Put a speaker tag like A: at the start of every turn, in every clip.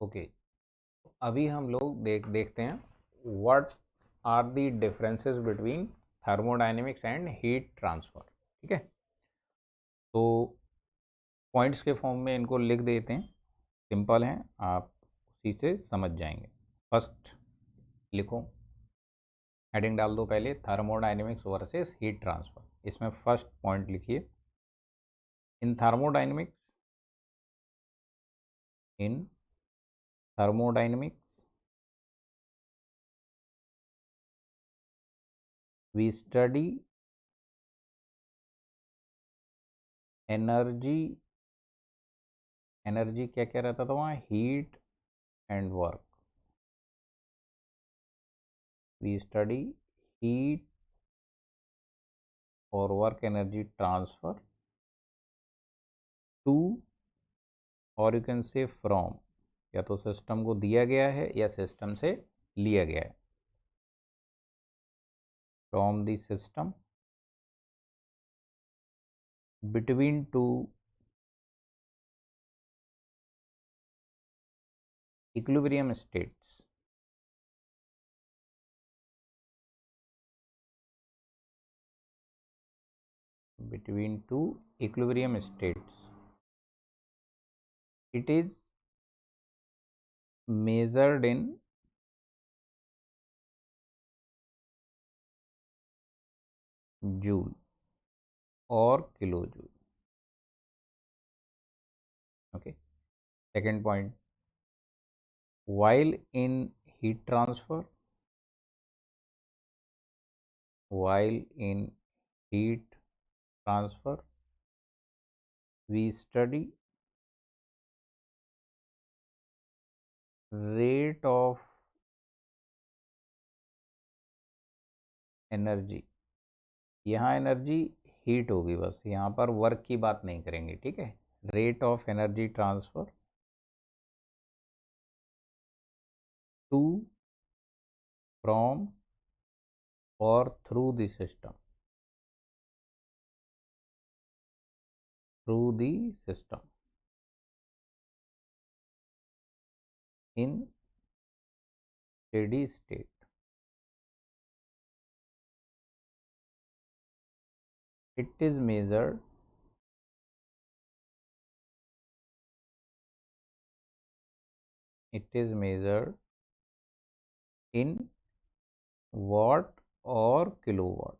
A: Okay, अभी हम लोग देखते हैं what are the differences between thermodynamics and heat transfer. ठीक है, तो पॉइंट्स के फॉर्म में इनको लिख देते हैं, सिंपल हैं, आप उसी से समझ जाएंगे। फर्स्ट लिखो, हेडिंग डाल दो पहले, थर्मोडायनेमिक्स वर्सेस हीट ट्रांसफर। इसमें फर्स्ट पॉइंट लिखिए, in thermodynamics in thermodynamics we study energy क्या क्या रहता था वहाँ, heat and work. We study heat और वर्क एनर्जी ट्रांसफर टू, और यू कैन से फ्रॉम, या तो सिस्टम को दिया गया है या सिस्टम से लिया गया है। From the system between two equilibrium states. between two equilibrium states, it is measured in joule और kilo joule. Okay, second point, while in heat transfer, while in heat transfer we study rate of energy. यहाँ energy heat होगी, बस यहाँ पर work की बात नहीं करेंगे। ठीक है, rate of energy transfer to, from और through the system, through the system in steady state. It is measured in watt और किलोवाट,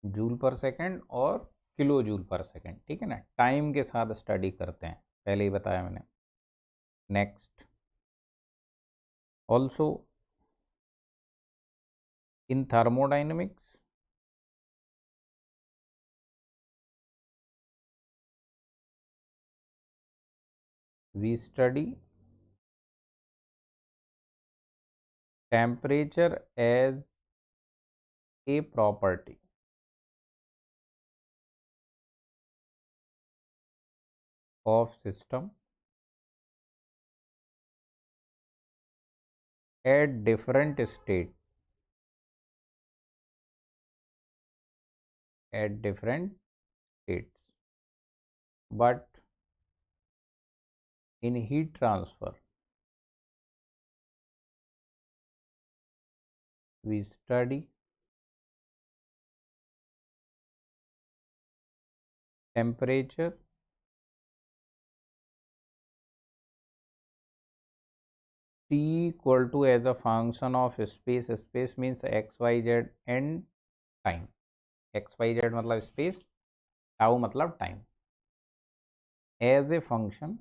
A: जूल पर सेकंड और किलो जूल पर सेकंड। ठीक है ना, टाइम के साथ स्टडी करते हैं, पहले ही बताया मैंने। Next, also in thermodynamics we study temperature as a property of system at different state, at different states, but in heat transfer we study temperature T equal to as a function of space, space means x y z and time, x y z मतलब space, tau मतलब time, as a function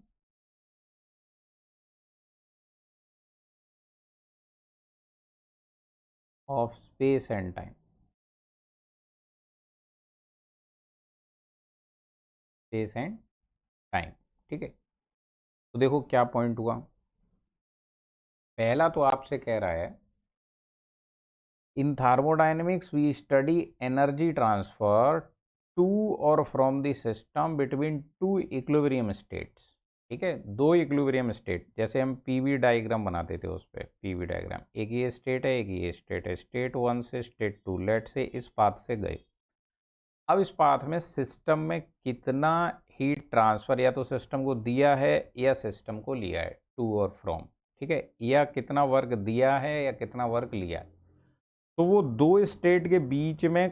A: of space and time, space and time। ठीक है, तो देखो क्या point हुआ। पहला तो आपसे कह रहा है, in thermodynamics we study energy transfer to और from the system between two equilibrium states. ठीक है, दो इक्विलिब्रियम स्टेट, जैसे हम पीवी डायग्राम बनाते थे, उस पर पीवी डायग्राम, एक ये स्टेट है, एक ये स्टेट है, स्टेट वन से स्टेट टू, लेट से इस पाथ से गए। अब इस पाथ में सिस्टम में कितना हीट ट्रांसफ़र या तो सिस्टम को दिया है या सिस्टम को लिया है, टू और फ्रॉम, ठीक है, या कितना वर्क दिया है या कितना वर्क लिया है। तो वो दो स्टेट के बीच में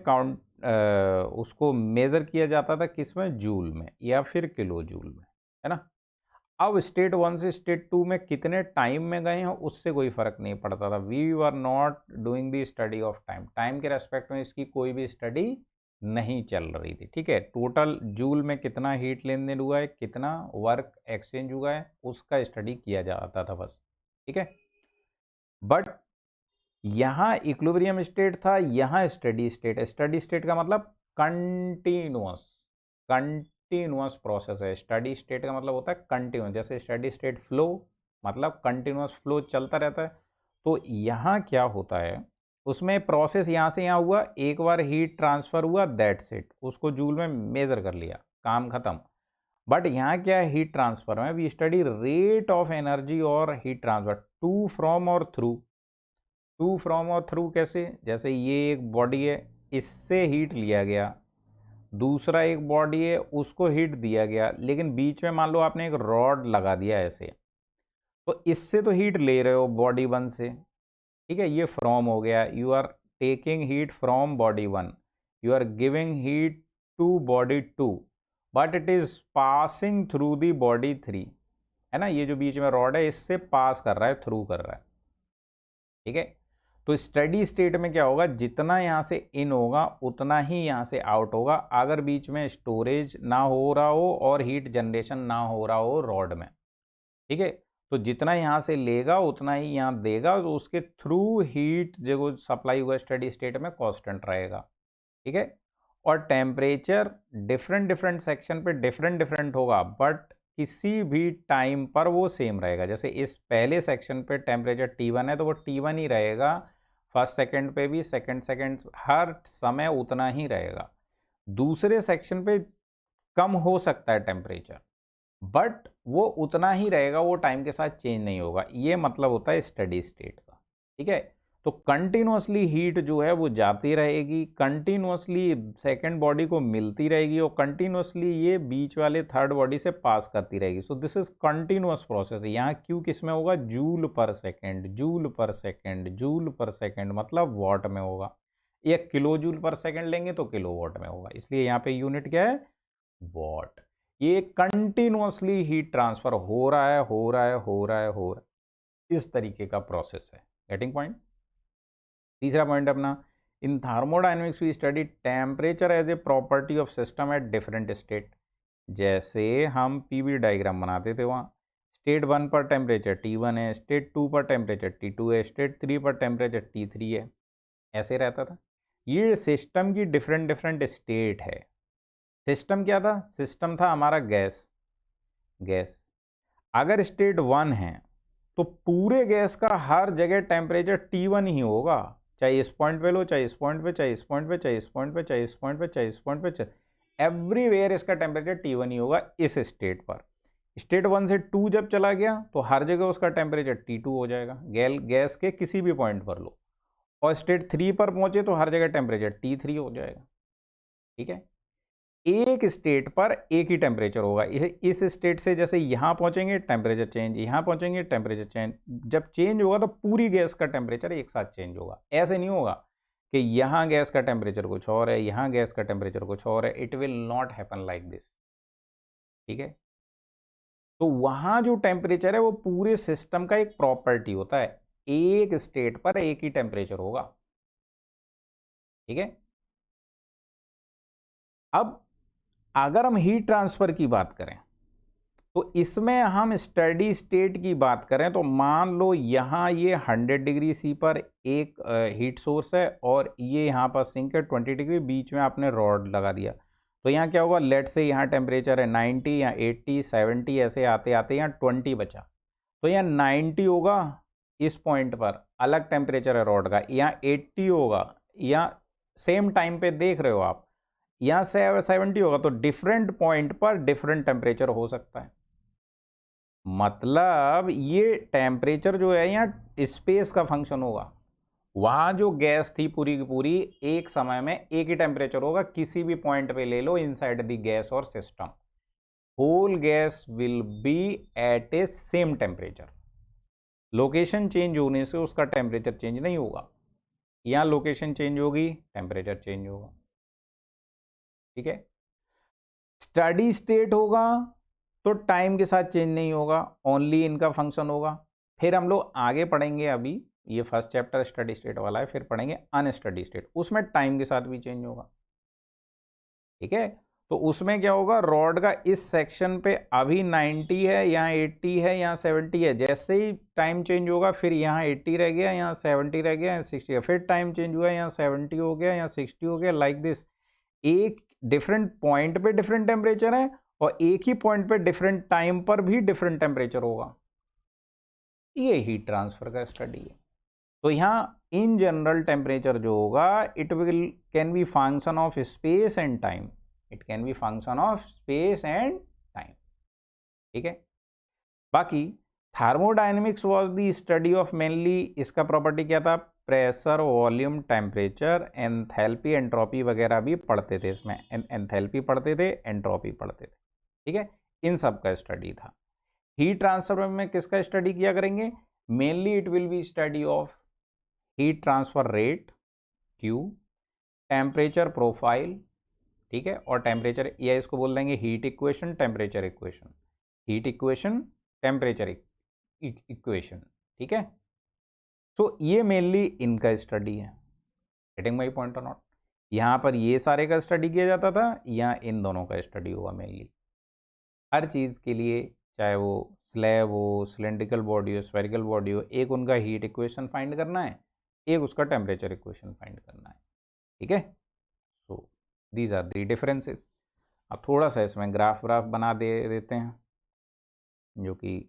A: उसको मेज़र किया जाता था किस में, जूल में या फिर किलो जूल में, है ना। अब स्टेट वन से स्टेट टू में कितने टाइम में गए हैं उससे कोई फ़र्क नहीं पड़ता था। We were not doing the study of time, time के रेस्पेक्ट में इसकी कोई भी स्टडी नहीं चल रही थी, ठीक है। टोटल जूल में कितना हीट लेन देन हुआ है, कितना वर्क एक्सचेंज हुआ है, उसका स्टडी किया जाता था बस, ठीक है। बट यहाँ इक्विलिब्रियम स्टेट था, यहाँ स्टडी स्टेट है। स्टडी स्टेट का मतलब कंटिन्यूअस, कंटिन्यूअस प्रोसेस है। स्टडी स्टेट का मतलब होता है कंटिन्यूअस, जैसे स्टडी स्टेट फ्लो मतलब कंटिन्यूअस फ्लो चलता रहता है। तो यहाँ क्या होता है, उसमें प्रोसेस यहाँ से यहाँ हुआ, एक बार हीट ट्रांसफ़र हुआ, दैट्स इट, उसको जूल में मेज़र कर लिया, काम खत्म। बट यहाँ क्या है, हीट ट्रांसफ़र में we study rate of energy और हीट ट्रांसफ़र टू फ्रॉम और थ्रू। टू फ्रॉम और थ्रू कैसे, जैसे ये एक बॉडी है, इससे हीट लिया गया, दूसरा एक बॉडी है, उसको हीट दिया गया, लेकिन बीच में मान लो आपने एक रॉड लगा दिया ऐसे, तो इससे तो हीट ले रहे हो बॉडी वन से, ठीक है, ये फ्रॉम हो गया। You are taking heat from body one, you are giving heat to body two, but it is passing through the body three, है ना। ये जो बीच में रॉड है इससे पास कर रहा है, थ्रू कर रहा है, ठीक है। तो स्टडी स्टेट में क्या होगा, जितना यहाँ से इन होगा उतना ही यहाँ से आउट होगा, अगर बीच में स्टोरेज ना हो रहा हो और हीट जनरेशन ना हो रहा हो रॉड में, ठीक है। तो जितना यहाँ से लेगा उतना ही यहाँ देगा, तो उसके थ्रू हीट जो सप्लाई हुआ स्टडी स्टेट में कांस्टेंट रहेगा, ठीक है। और टेम्परेचर डिफरेंट डिफरेंट सेक्शन पे डिफरेंट डिफरेंट होगा, बट किसी भी टाइम पर वो सेम रहेगा। जैसे इस पहले सेक्शन पे टेम्परेचर T1 है तो वो T1 ही रहेगा, फर्स्ट सेकंड पे भी, सेकंड हर समय उतना ही रहेगा। दूसरे सेक्शन पे कम हो सकता है टेम्परेचर, बट वो उतना ही रहेगा, वो टाइम के साथ चेंज नहीं होगा। ये मतलब होता है स्टडी स्टेट का, ठीक है। तो कंटिन्यूसली हीट जो है वो जाती रहेगी, कंटिन्यूसली सेकंड बॉडी को मिलती रहेगी और कंटिन्यूसली ये बीच वाले थर्ड बॉडी से पास करती रहेगी। So this is continuous process. यहाँ क्यू किस में होगा, जूल पर सेकेंड, जूल पर सेकेंड, जूल पर सेकेंड मतलब वॉट में होगा, या किलो जूल पर सेकेंड लेंगे तो किलो वॉट में होगा, इसलिए यहाँ पे यूनिट क्या है, वॉट। ये कंटिन्यूसली हीट ट्रांसफर हो रहा है, हो रहा है, हो रहा है, हो रहा है, इस तरीके का प्रोसेस है। Getting point. तीसरा पॉइंट अपना, in thermodynamics we study temperature as a property of system at different state. जैसे हम पीवी डायग्राम बनाते थे, वहाँ स्टेट वन पर टेम्परेचर T1 है, स्टेट टू पर टेम्परेचर T2 है, स्टेट थ्री पर टेम्परेचर T3 है, ऐसे रहता था। ये सिस्टम की डिफरेंट डिफरेंट स्टेट है। सिस्टम क्या था, सिस्टम था हमारा गैस, गैस अगर स्टेट वन है तो पूरे गैस का हर जगह टेम्परेचर T1 ही होगा, चाहे इस पॉइंट पे लो, चाहे इस पॉइंट पे, चाहे इस पॉइंट पे, चाहे इस पॉइंट पे, चाहे इस पॉइंट पे, चाहे इस पॉइंट पे, एवरीवेयर इसका टेम्परेचर T1 ही होगा इस स्टेट पर। स्टेट वन से टू जब चला गया तो हर जगह उसका टेम्परेचर T2 हो जाएगा, गैस के किसी भी पॉइंट पर लो। और स्टेट थ्री पर पहुंचे तो हर जगह टेम्परेचर T3 हो जाएगा, ठीक है। एक स्टेट पर एक ही टेम्परेचर होगा। इस स्टेट से जैसे यहाँ पहुंचेंगे टेम्परेचर चेंज, यहाँ पहुंचेंगे टेम्परेचर चेंज, जब चेंज होगा तो पूरी गैस का टेम्परेचर एक साथ चेंज होगा। ऐसे नहीं होगा कि यहाँ गैस का टेम्परेचर कुछ और है, यहाँ गैस का टेम्परेचर कुछ और है, it will not happen like this, ठीक है। तो वहाँ जो टेम्परेचर है वो पूरे सिस्टम का एक प्रॉपर्टी होता है, एक स्टेट पर एक ही टेम्परेचर होगा, ठीक है। अब अगर हम हीट ट्रांसफर की बात करें तो इसमें हम स्टडी स्टेट की बात करें तो मान लो यहाँ ये 100 डिग्री सी पर एक हीट सोर्स है और ये यहाँ पर सिंक है 20 डिग्री, बीच में आपने रॉड लगा दिया। तो यहाँ क्या होगा, लेट से यहाँ टेम्परेचर है 90 या 80 70 ऐसे आते आते यहाँ 20 बचा, तो यहाँ 90 होगा, इस पॉइंट पर अलग टेम्परेचर है रॉड का, यहाँ 80 होगा, यहाँ सेम टाइम पे देख रहे हो आप, यहाँ से 70 होगा, तो डिफरेंट पॉइंट पर डिफरेंट टेम्परेचर हो सकता है। मतलब ये टेम्परेचर जो है यहाँ स्पेस का फंक्शन होगा। वहाँ जो गैस थी पूरी की पूरी एक समय में एक ही टेम्परेचर होगा, किसी भी पॉइंट पे ले लो इनसाइड द गैस और system, whole gas will be at a same temperature. Location change होने से उसका टेम्परेचर चेंज नहीं होगा, यहाँ लोकेशन चेंज होगी टेम्परेचर चेंज होगा। ठीक है, स्टडी स्टेट होगा तो टाइम के साथ चेंज नहीं होगा, ओनली इनका फंक्शन होगा। फिर हम लोग आगे पढ़ेंगे, अभी ये फर्स्ट चैप्टर स्टडी स्टेट वाला है, फिर पढ़ेंगे अनस्टडी स्टेट, उसमें टाइम के साथ भी चेंज होगा। ठीक है, तो उसमें क्या होगा, रॉड का इस सेक्शन पे अभी 90 है, यहाँ 80 है, यहाँ 70 है, जैसे ही टाइम चेंज होगा फिर यहाँ 80 रह गया, यहाँ 70 रह गया, यहाँ 60 है, फिर टाइम चेंज हुआ, यहाँ 70 हो गया, यहाँ 60 हो गया, लाइक दिस। एक डिफरेंट पॉइंट पे डिफरेंट टेम्परेचर है और एक ही पॉइंट पे डिफरेंट टाइम पर भी डिफरेंट टेम्परेचर होगा। ये हीट ट्रांसफर का स्टडी है। तो यहाँ इन जनरल टेम्परेचर जो होगा it will can be function of space and time, it can be function of space and time. ठीक है, बाकी thermodynamics was the study of mainly, इसका प्रॉपर्टी क्या था, pressure, volume, temperature, enthalpy, entropy वगैरह भी पढ़ते थे इसमें, एंथैल्पी पढ़ते थे, एंट्रोपी पढ़ते थे। ठीक है, इन सब का स्टडी था। हीट ट्रांसफर में किसका स्टडी किया करेंगे, mainly it will be study of heat transfer rate Q, temperature profile, ठीक है, और टेम्परेचर, या इसको बोल देंगे heat equation, temperature equation, heat equation, temperature equation. ठीक है, सो ये मेनली इनका स्टडी है। गेटिंग माय पॉइंट और नॉट, यहाँ पर ये सारे का स्टडी किया जाता था, यहाँ इन दोनों का स्टडी हुआ मेनली। हर चीज़ के लिए, चाहे वो स्लैब हो, सिलेंड्रिकल बॉडी हो, स्फेरिकल बॉडी हो, एक उनका हीट इक्वेशन फाइंड करना है, एक उसका टेम्परेचर इक्वेशन फाइंड करना है। ठीक है, so these are the differences. अब थोड़ा सा इसमें ग्राफ व्राफ बना देते हैं, जो कि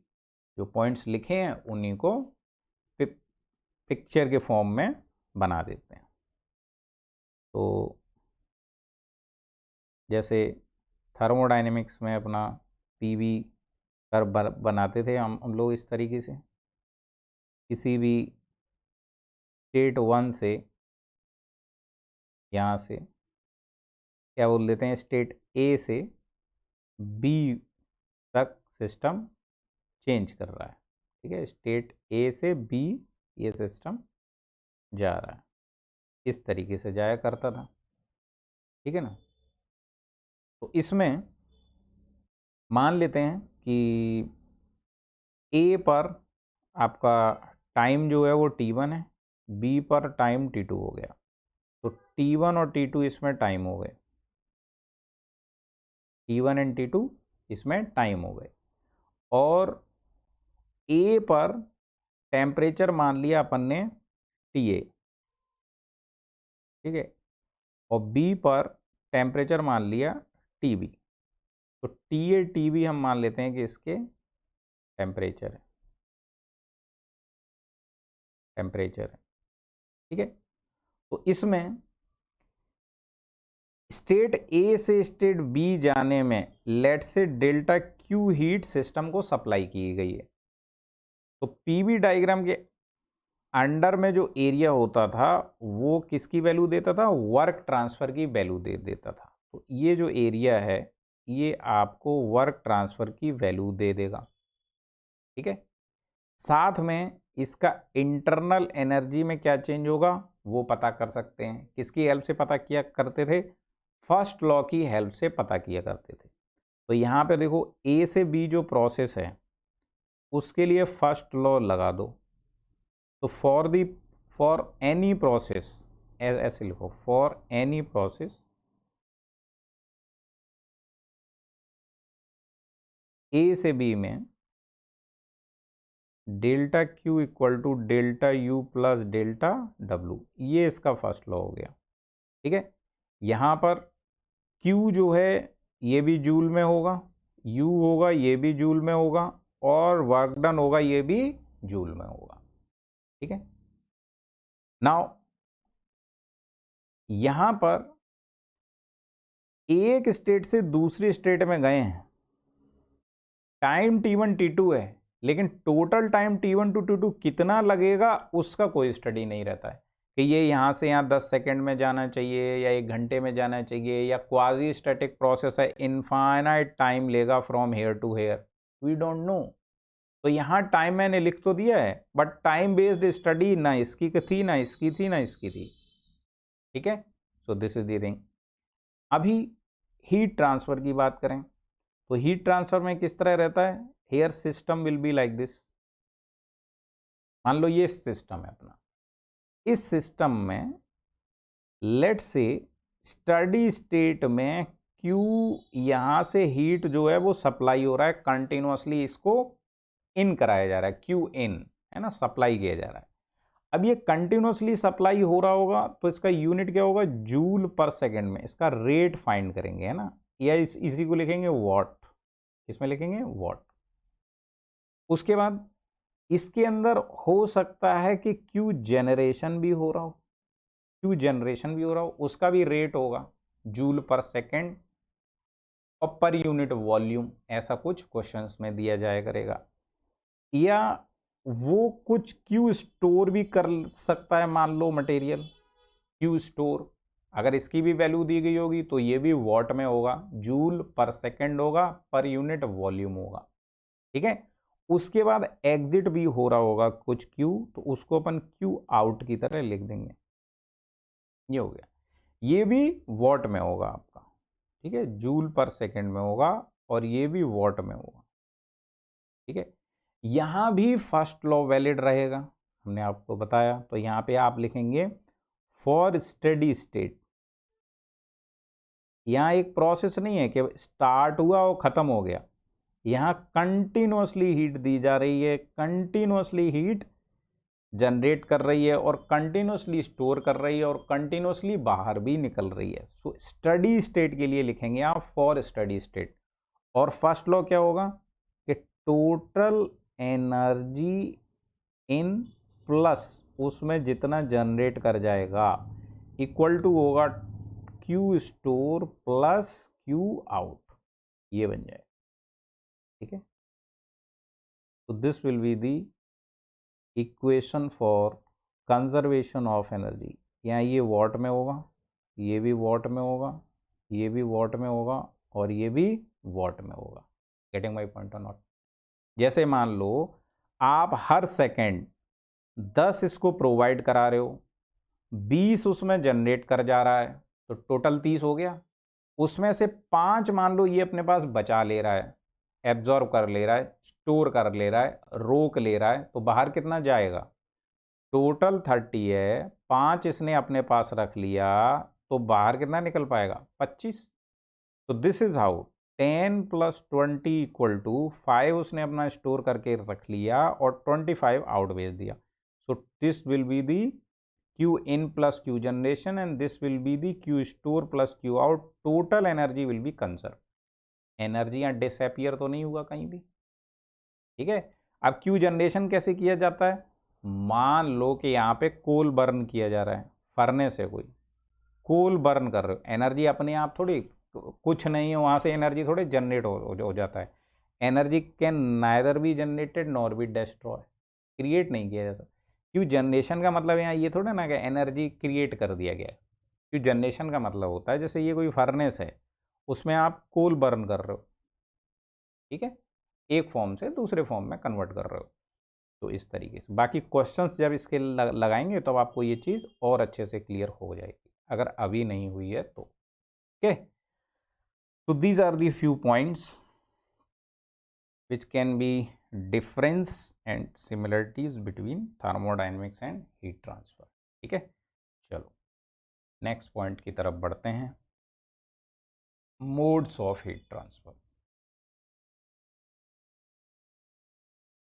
A: जो पॉइंट्स लिखे हैं उन्हीं को पिक्चर के फॉर्म में बना देते हैं। तो जैसे थर्मोडायनेमिक्स में अपना पीवी कर्व बनाते थे हम लोग इस तरीके से, किसी भी स्टेट 1 से, यहाँ से क्या बोल देते हैं, स्टेट ए से बी तक सिस्टम चेंज कर रहा है। ठीक है, स्टेट ए से बी ये सिस्टम जा रहा है, इस तरीके से जाया करता था। ठीक है ना, तो इसमें मान लेते हैं कि ए पर आपका टाइम जो है वो T1 है, बी पर टाइम T2 हो गया, तो T1 और T2 इसमें टाइम हो गए, T1 एंड T2 इसमें टाइम हो गए, और ए पर टेम्परेचर मान लिया अपन ने TA। ठीक है, और बी पर टेम्परेचर मान लिया TB, तो TA TB हम मान लेते हैं कि इसके टेम्परेचर है, टेम्परेचर है। ठीक है, तो इसमें स्टेट ए से स्टेट बी जाने में लेट से डेल्टा Q हीट सिस्टम को सप्लाई की गई है। तो पीवी डायग्राम के अंडर में जो एरिया होता था वो किसकी वैल्यू देता था, वर्क ट्रांसफर की वैल्यू दे देता था। तो ये जो एरिया है ये आपको वर्क ट्रांसफर की वैल्यू दे देगा। ठीक है, साथ में इसका इंटरनल एनर्जी में क्या चेंज होगा वो पता कर सकते हैं, किसकी हेल्प से पता किया करते थे, फर्स्ट लॉ की हेल्प से पता किया करते थे। तो यहाँ पे देखो ए से बी जो प्रोसेस है उसके लिए फर्स्ट लॉ लगा दो, तो फॉर एनी प्रोसेस, ऐसे लिखो, फॉर एनी प्रोसेस ए से बी में delta Q equal to delta U plus delta W, ये इसका फर्स्ट लॉ हो गया। ठीक है, यहाँ पर Q जो है ये भी जूल में होगा, U होगा ये भी जूल में होगा, और वर्क डन होगा ये भी जूल में होगा। ठीक है, नाउ यहाँ पर एक स्टेट से दूसरी स्टेट में गए हैं, टाइम T1 T2 है, लेकिन total time T1 to T2 कितना लगेगा उसका कोई स्टडी नहीं रहता है। कि ये यहाँ से यहाँ 10 सेकंड में जाना चाहिए या 1 घंटे में जाना चाहिए, या क्वाजी स्टैटिक प्रोसेस है, इनफाइनाइट टाइम लेगा from here to here, we don't know. तो यहाँ टाइम मैंने लिख तो दिया है, बट टाइम बेस्ड स्टडी ना इसकी थी ना इसकी थी ना इसकी थी, ठीक है। So this is the thing. अभी हीट ट्रांसफर की बात करें तो हीट ट्रांसफर में किस तरह रहता है, here system will be like this. मान लो ये सिस्टम है अपना, इस सिस्टम में लेट से स्टडी स्टेट में क्यू, यहां से हीट जो है वो सप्लाई हो रहा है कंटिन्यूअसली, इसको इन कराया जा रहा है, क्यू इन है ना, सप्लाई किया जा रहा है। अब ये कंटिन्यूअसली सप्लाई हो रहा होगा तो इसका यूनिट क्या होगा, जूल पर सेकेंड में इसका रेट फाइंड करेंगे, है ना, या इसी को लिखेंगे वॉट, इसमें लिखेंगे वॉट। उसके बाद इसके अंदर हो सकता है कि क्यू जनरेशन भी हो रहा हो, क्यू जनरेशन भी हो रहा हो, उसका भी रेट होगा जूल पर सेकेंड और पर यूनिट वॉल्यूम, ऐसा कुछ क्वेश्चंस में दिया जाया करेगा। या वो कुछ क्यू स्टोर भी कर सकता है, मान लो मटेरियल क्यू स्टोर, अगर इसकी भी वैल्यू दी गई होगी तो ये भी वॉट में होगा, जूल पर सेकेंड होगा, पर यूनिट वॉल्यूम होगा, ठीक है। उसके बाद एग्जिट भी हो रहा होगा कुछ क्यू, तो उसको अपन क्यू आउट की तरह लिख देंगे, ये हो गया। ये भी वॉट में होगा आपका, ठीक है, जूल पर सेकेंड में होगा और ये भी वॉट में होगा, ठीक है। यहां भी फर्स्ट लॉ वैलिड रहेगा, हमने आपको बताया। तो यहां पे आप लिखेंगे फॉर स्टेडी स्टेट। यहां एक प्रोसेस नहीं है कि स्टार्ट हुआ और खत्म हो गया, यहां कंटिन्यूअसली हीट दी जा रही है, कंटिन्यूअसली हीट जनरेट कर रही है और कंटिन्यूअसली स्टोर कर रही है और कंटिन्यूअसली बाहर भी निकल रही है। सो स्टडी स्टेट के लिए लिखेंगे आप फॉर स्टडी स्टेट। और फर्स्ट लॉ क्या होगा कि टोटल एनर्जी इन प्लस उसमें जितना जनरेट कर जाएगा इक्वल टू होगा Q store plus Q out, ये बन जाए, ठीक है। तो this will be the equation for conservation of energy. यहाँ ये वॉट में होगा, ये भी वॉट में होगा, ये भी वॉट में होगा और ये भी वॉट में होगा। गेटिंग माई पॉइंट और नॉट। जैसे मान लो आप हर सेकेंड 10 इसको प्रोवाइड करा रहे हो, 20 उसमें जनरेट कर जा रहा है, तो टोटल 30 हो गया। उसमें से 5 मान लो ये अपने पास बचा ले रहा है, एब्जॉर्ब कर ले रहा है, स्टोर कर ले रहा है, रोक ले रहा है, तो बाहर कितना जाएगा, टोटल 30 है, 5 इसने अपने पास रख लिया, तो बाहर कितना निकल पाएगा, 25। तो दिस इज हाउ 10 + 20 = 5 उसने अपना स्टोर करके रख लिया और 25 आउट भेज दिया। So this will be the Q in plus Q generation and this will be the Q store plus Q out. Total energy will be conserved. Energy यहाँ disappear तो नहीं हुआ कहीं भी, ठीक है। अब क्यू जनरेशन कैसे किया जाता है, मान लो कि यहाँ पे कोल बर्न किया जा रहा है, फर्नेस है कोई, कोल बर्न कर रहे हो, एनर्जी अपने आप थोड़ी, कुछ नहीं है वहाँ से एनर्जी थोड़ी जनरेट हो जाता है। Energy can neither be generated nor be destroy, create नहीं किया जाता। क्यों जनरेशन का मतलब यहाँ ये थोड़ा ना कि एनर्जी क्रिएट कर दिया गया। क्यों जनरेशन का मतलब होता है जैसे ये कोई फर्नेस है, उसमें आप कोल बर्न कर रहे हो, ठीक है, एक फॉर्म से दूसरे फॉर्म में कन्वर्ट कर रहे हो। तो इस तरीके से बाकी क्वेश्चंस जब इसके लगाएंगे तो आपको ये चीज़ और अच्छे से क्लियर हो जाएगी, अगर अभी नहीं हुई है तो। Okay, so these are the few points which can be difference and similarities between thermodynamics and heat transfer, ठीक है। चलो नेक्स्ट पॉइंट की तरफ बढ़ते हैं, मोड्स ऑफ हीट ट्रांसफर।